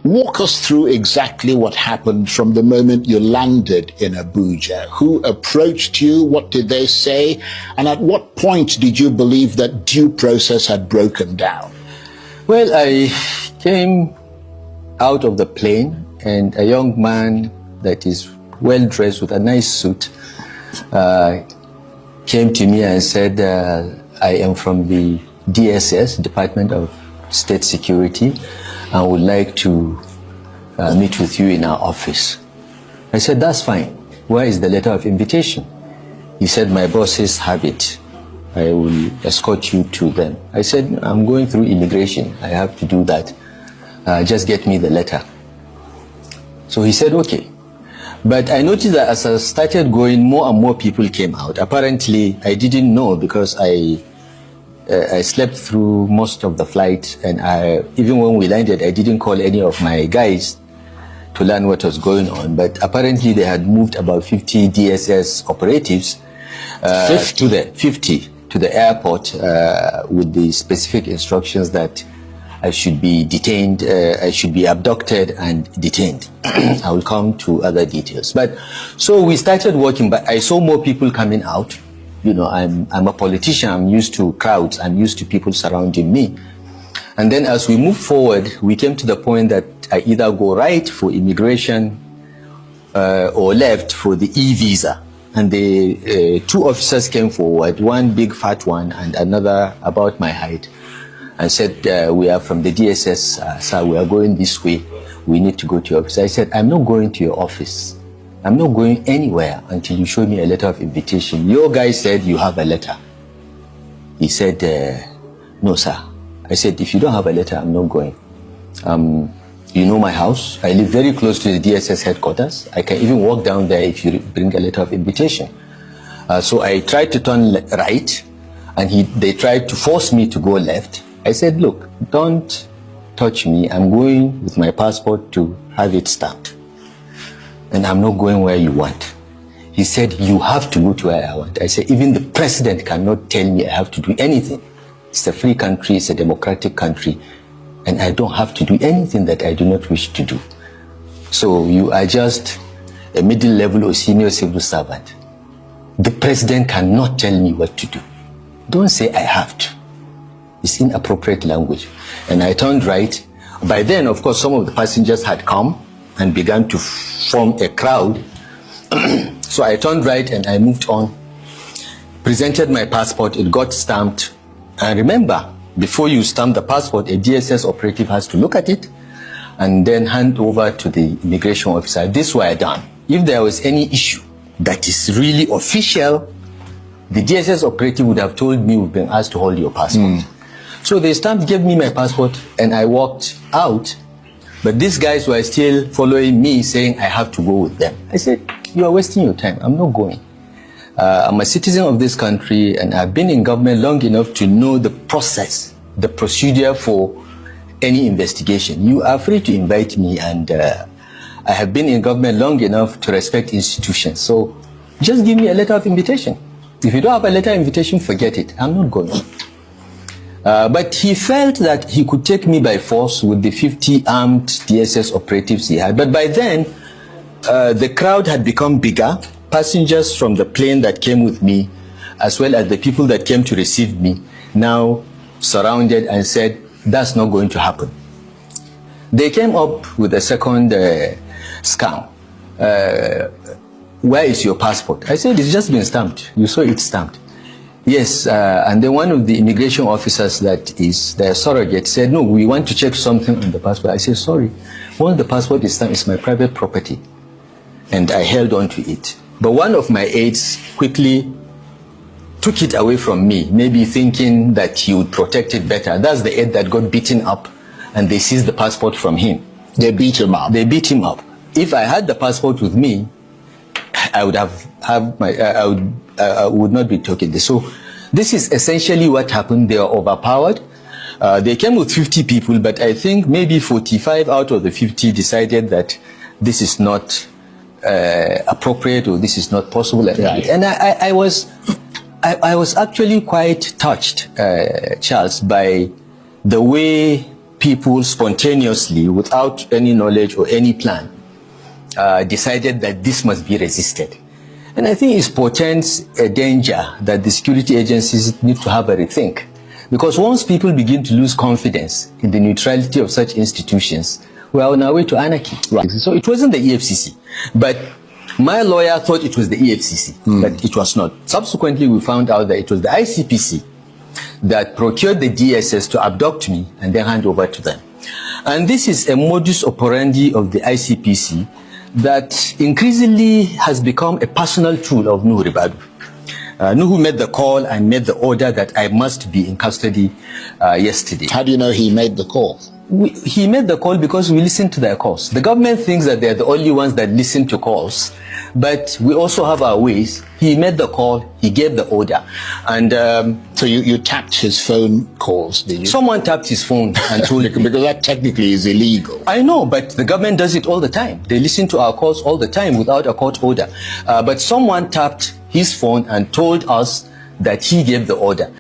Walk us through exactly what happened from the moment you landed in Abuja. Who approached you? What did they say? And at what point did you believe that due process had broken down? Well, I came out of the plane, and a young man that is well dressed with a nice suit came to me and said, I am from the DSS, Department of State Security, and would like to meet with you in our office. I said, that's fine. Where is the letter of invitation? He said, my bosses have it. I will escort you to them. I said, I'm going through immigration. I have to do that. Just get me the letter. So he said, okay. But I noticed that as I started going, more and more people came out. Apparently, I didn't know because I slept through most of the flight, and even when we landed, I didn't call any of my guys to learn what was going on. But apparently, they had moved about 50 DSS operatives to the airport with the specific instructions that I should be detained, I should be abducted and detained. I will come to other details. But so we started working, but I saw more people coming out. You know, I'm a politician. I'm used to crowds. I'm used to people surrounding me. And then as we moved forward, we came to the point that I either go right for immigration or left for the e-visa. And the two officers came forward, one big fat one and another about my height, and said, we are from the DSS, sir, we are going this way. We need to go to your office. I said, I'm not going to your office. I'm not going anywhere until you show me a letter of invitation. Your guy said you have a letter. He said, no, sir. I said, if you don't have a letter, I'm not going. You know my house. I live very close to the DSS headquarters. I can even walk down there if you bring a letter of invitation. So I tried to turn right, and they tried to force me to go left. I said, look, don't touch me. I'm going with my passport to have it stamped. And I'm not going where you want. He said, you have to go to where I want. I said, even the president cannot tell me I have to do anything. It's a free country, it's a democratic country, and I don't have to do anything that I do not wish to do. So you are just a middle level or senior civil servant. The president cannot tell me what to do. Don't say I have to. It's inappropriate language. And I turned right. By then, of course, some of the passengers had come and began to form a crowd. So I turned right and I moved on, presented my passport, it got stamped. And remember, before you stamp the passport, a DSS operative has to look at it and then hand over to the immigration officer. This were done. If there was any issue that is really official, the DSS operative would have told me we've been asked to hold your passport. So they stamped, gave me my passport, and I walked out. But these guys were still following me, saying I have to go with them. I said, you are wasting your time. I'm not going. I'm a citizen of this country, and I've been in government long enough to know the process, the procedure for any investigation. You are free to invite me, and I have been in government long enough to respect institutions. So just give me a letter of invitation. If you don't have a letter of invitation, forget it. I'm not going. But he felt that he could take me by force with the 50 armed DSS operatives he had. But by then, the crowd had become bigger. Passengers from the plane that came with me, as well as the people that came to receive me, now surrounded and said, that's not going to happen. They came up with a second scam. Where is your passport? I said, it's just been stamped. You saw it stamped. Yes, and then one of the immigration officers that is their surrogate said, no, we want to check something on the passport. I said, sorry, once the passport is stamped, it's my private property. And I held on to it. But one of my aides quickly took it away from me, maybe thinking that he would protect it better. That's the aide that got beaten up, and they seized the passport from him. They beat him up? They beat him up. If I had the passport with me, I would I would not be talking this. So this is essentially what happened. They are overpowered. They came with 50 people, but I think maybe 45 out of the 50 decided that this is not appropriate or this is not possible. Right. And I was actually quite touched, Charles, by the way people spontaneously, without any knowledge or any plan, decided that this must be resisted. And I think it portends a danger that the security agencies need to have a rethink. Because once people begin to lose confidence in the neutrality of such institutions, we are on our way to anarchy. Right. So it wasn't the EFCC. But my lawyer thought it was the EFCC, but it was not. Subsequently, we found out that it was the ICPC that procured the DSS to abduct me and then hand over to them. And this is a modus operandi of the ICPC that increasingly has become a personal tool of Nuhu Ribadu. Nuhu made the call and made the order that I must be in custody yesterday. How do you know he made the call? He made the call because we listened to their calls. The government thinks that they're the only ones that listen to calls, but we also have our ways. He made the call, he gave the order. And so you tapped his phone calls, did you? Someone tapped his phone and told because that technically is illegal. I know, but the government does it all the time. They listen to our calls all the time without a court order. But someone tapped his phone and told us that he gave the order.